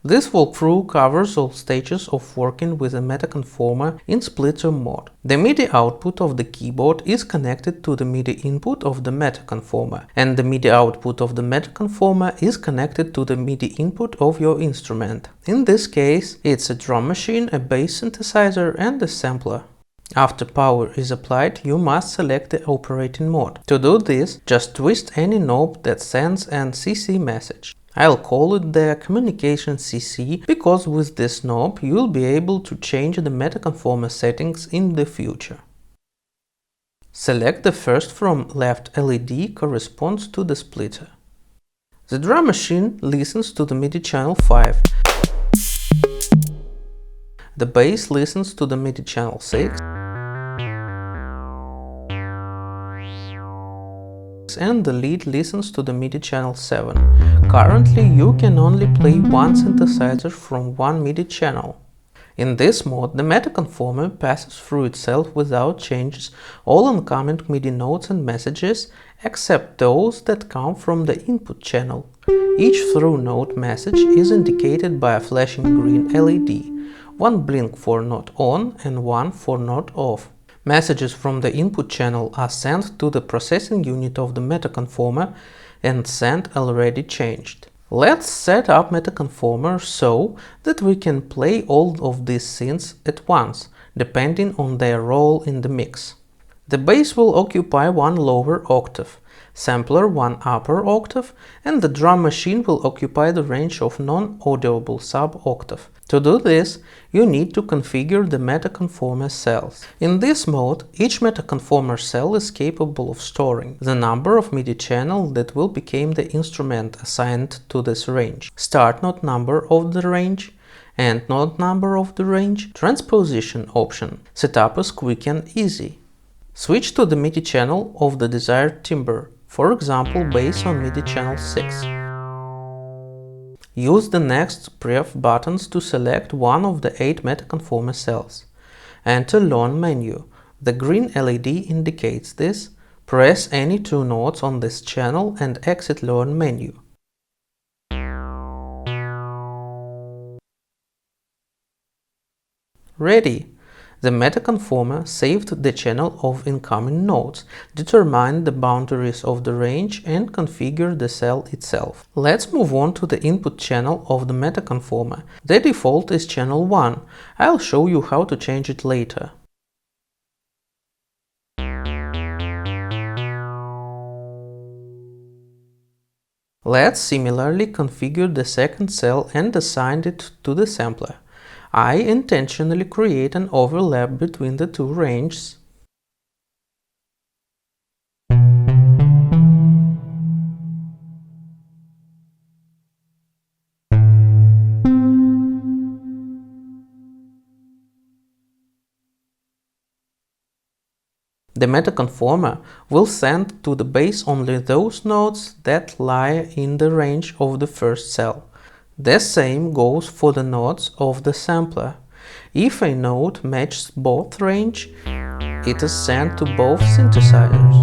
This walkthrough covers all stages of working with a METACONFORMER in splitter mode. The MIDI output of the keyboard is connected to the MIDI input of the METACONFORMER, and the MIDI output of the METACONFORMER is connected to the MIDI input of your instrument. In this case, it's a drum machine, a bass synthesizer, and a sampler. After power is applied, you must select the operating mode. To do this, just twist any knob that sends an CC message. I'll call it the communication CC because with this knob you'll be able to change the METACONFORMER settings in the future. Select the first from left LED corresponds to the splitter. The drum machine listens to the MIDI channel 5. The bass listens to the MIDI channel 6. And the lead listens to the MIDI channel 7. Currently, you can only play one synthesizer from one MIDI channel. In this mode, the METACONFORMER passes through itself without changes all incoming MIDI notes and messages except those that come from the input channel. Each through note message is indicated by a flashing green LED, one blink for not on and one for not off. Messages from the input channel are sent to the processing unit of the METACONFORMER and send already changed. Let's set up METACONFORMER so that we can play all of these synths at once, depending on their role in the mix. The bass will occupy one lower octave, sampler one upper octave, and the drum machine will occupy the range of non-audible sub-octave. To do this, you need to configure the METACONFORMER cells. In this mode, each METACONFORMER cell is capable of storing the number of MIDI channels that will become the instrument assigned to this range, start node number of the range, end node number of the range, transposition option. Setup is quick and easy. Switch to the MIDI channel of the desired timbre, for example, bass on MIDI channel 6. Use the next pref buttons to select one of the 8 METACONFORMER cells. Enter Learn menu. The green LED indicates this. Press any 2 notes on this channel and exit Learn menu. Ready! The METACONFORMER saved the channel of incoming notes, determined the boundaries of the range, and configured the cell itself. Let's move on to the input channel of the METACONFORMER. The default is channel 1. I'll show you how to change it later. Let's similarly configure the second cell and assign it to the sampler. I intentionally create an overlap between the two ranges. The METACONFORMER will send to the bass only those notes that lie in the range of the first cell. The same goes for the notes of the sampler. If a note matches both range, it is sent to both synthesizers.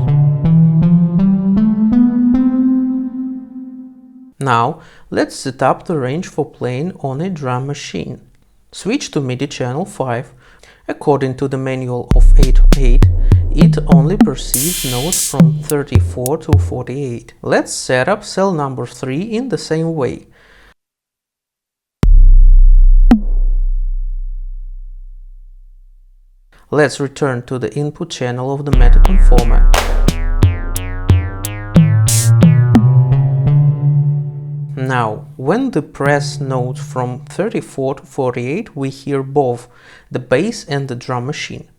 Now, let's set up the range for playing on a drum machine. Switch to MIDI channel 5. According to the manual of 808, it only perceives notes from 34 to 48. Let's set up cell number 3 in the same way. Let's return to the input channel of the METACONFORMER. Now, when we press notes from 34 to 48, we hear both the bass and the drum machine.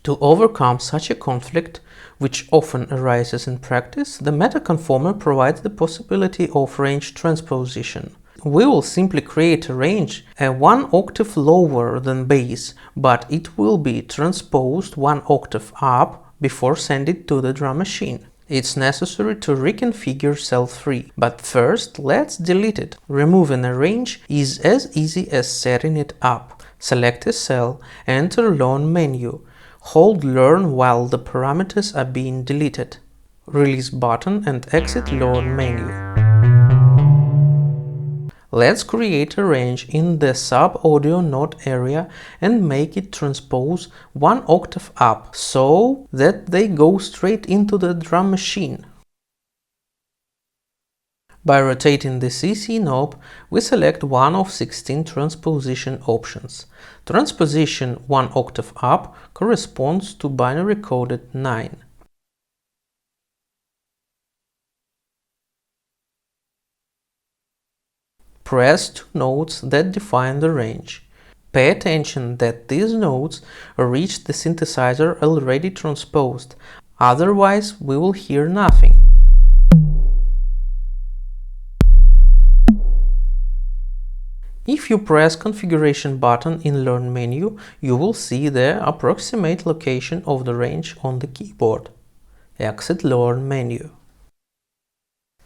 To overcome such a conflict, which often arises in practice, the METACONFORMER provides the possibility of range transposition. We will simply create a range 1 octave lower than bass, but it will be transposed 1 octave up before sending it to the drum machine. It's necessary to reconfigure cell 3, but first let's delete it. Removing a range is as easy as setting it up. Select a cell, enter Learn menu, hold Learn while the parameters are being deleted. Release button and exit Learn menu. Let's create a range in the sub-audio note area and make it transpose one octave up, so that they go straight into the drum machine. By rotating the CC knob, we select one of 16 transposition options. Transposition one octave up corresponds to binary coded 9. Press two notes that define the range. Pay attention that these notes reach the synthesizer already transposed, otherwise we will hear nothing. If you press Configuration button in Learn menu, you will see the approximate location of the range on the keyboard. Exit Learn menu.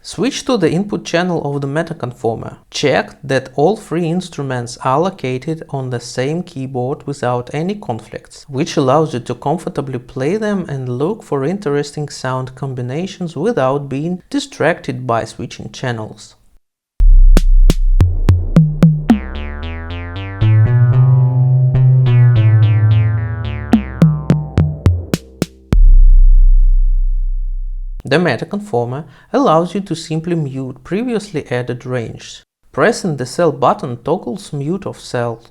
Switch to the input channel of the METACONFORMER. Check that all three instruments are located on the same keyboard without any conflicts, which allows you to comfortably play them and look for interesting sound combinations without being distracted by switching channels. The METACONFORMER allows you to simply mute previously added ranges. Pressing the cell button toggles mute of cells.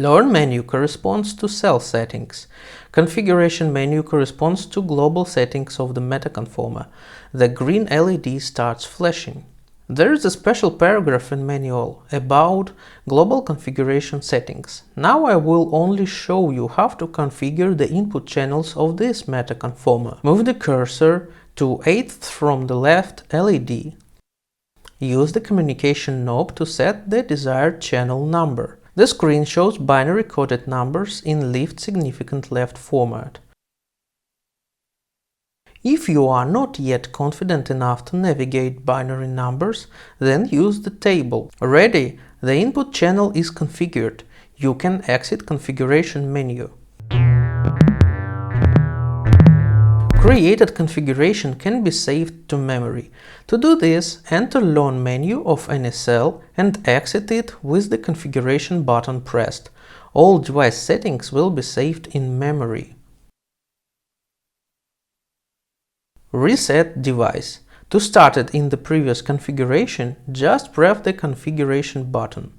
Learn menu corresponds to cell settings. Configuration menu corresponds to global settings of the METACONFORMER. The green LED starts flashing. There is a special paragraph in manual about global configuration settings. Now I will only show you how to configure the input channels of this METACONFORMER. Move the cursor to 8th from the left LED. Use the communication knob to set the desired channel number. The screen shows binary coded numbers in least significant left format. If you are not yet confident enough to navigate binary numbers, then use the table. Ready, the input channel is configured. You can exit configuration menu. Created configuration can be saved to memory. To do this, enter Learn menu of any cell and exit it with the configuration button pressed. All device settings will be saved in memory. Reset device. To start it in the previous configuration, just press the configuration button.